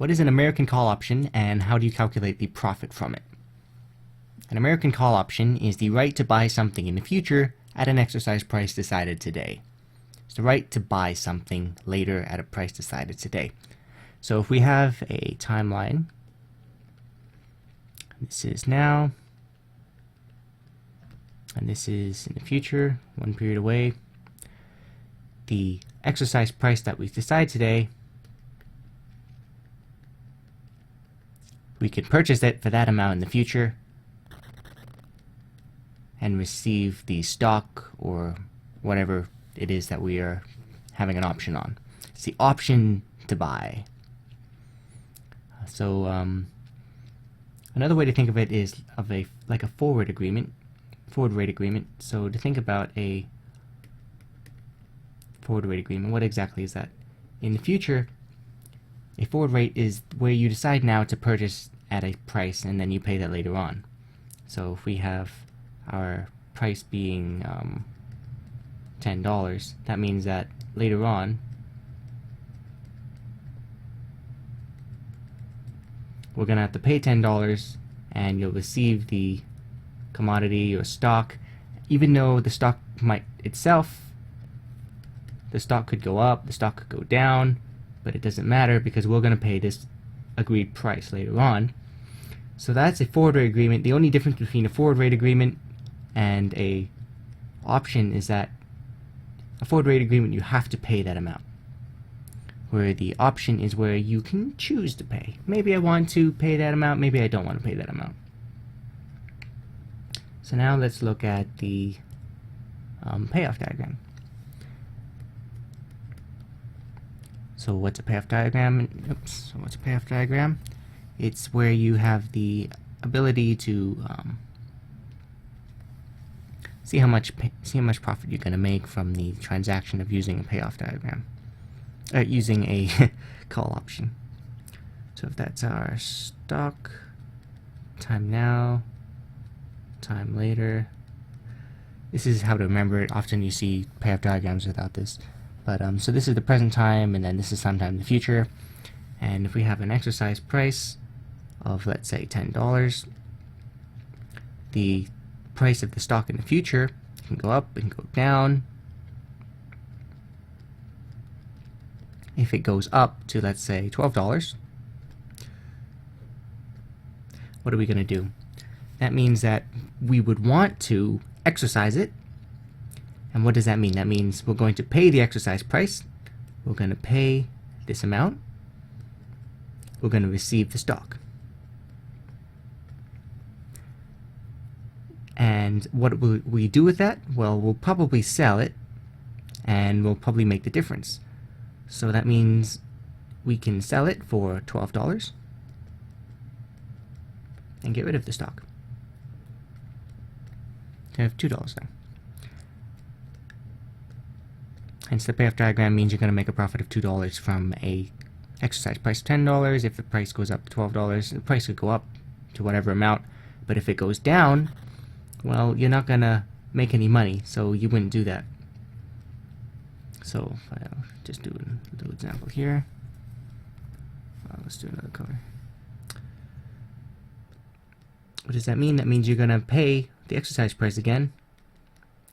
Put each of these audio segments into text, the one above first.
What is an American call option and how do you calculate the profit from it? An American call option is the right to buy something in the future at an exercise price decided today. It's the right to buy something later at a price decided today. So if we have a timeline, this is now, and this is in the future, one period away. The exercise price that we decide today, we could purchase it for that amount in the future and receive the stock or whatever it is that we are having an option on. It's the option to buy. So another way to think of it is like a forward rate agreement. So to think about a forward rate agreement, what exactly is that? In the future, a forward rate is where you decide now to purchase at a price and then you pay that later on. So if we have our price being $10, that means that later on we're gonna have to pay $10 and you'll receive the commodity or stock, even though the stock might itself, the stock could go up, the stock could go down, but it doesn't matter because we're going to pay this agreed price later on. So that's a forward rate agreement. The only difference between a forward rate agreement and a option is that a forward rate agreement you have to pay that amount, where the option is where you can choose to pay. Maybe I want to pay that amount, maybe I don't want to pay that amount. So now let's look at the payoff diagram. So what's a payoff diagram? Oops. So what's a payoff diagram? It's where you have the ability to see how much profit you're going to make from the transaction of using a payoff diagram, using a call option. So if that's our stock, time now, time later. This is how to remember it. Often you see payoff diagrams without this. But so this is the present time, and then this is sometime in the future. And if we have an exercise price of, let's say, $10, the price of the stock in the future can go up and go down. If it goes up to, let's say, $12, what are we going to do? That means that we would want to exercise it. And what does that mean? That means we're going to pay the exercise price. We're going to pay this amount. We're going to receive the stock. And what will we do with that? Well, we'll probably sell it and we'll probably make the difference. So that means we can sell it for $12 and get rid of the stock. We have $2 there. Hence the payoff diagram means you're going to make a profit of $2 from a exercise price of $10. If the price goes up to $12, the price could go up to whatever amount. But if it goes down, well, you're not going to make any money, so you wouldn't do that. So I'll just do a little example here. Let's do another color. What does that mean? That means you're going to pay the exercise price again.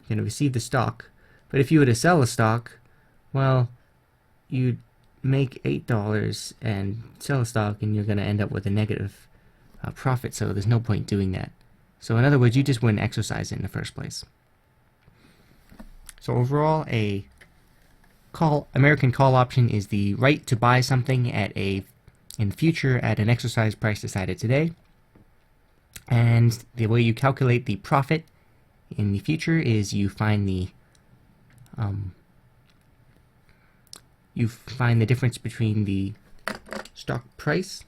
You're going to receive the stock. But if you were to sell a stock, well, you'd make $8 and sell a stock, and you're going to end up with a negative profit, so there's no point doing that. So in other words, you just wouldn't exercise it in the first place. So overall, a American call option is the right to buy something in the future at an exercise price decided today. And the way you calculate the profit in the future is you find the difference between the stock price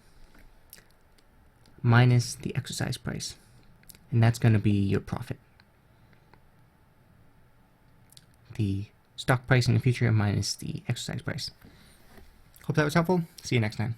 minus the exercise price, and that's going to be your profit. The stock price in the future minus the exercise price. Hope that was helpful. See you next time.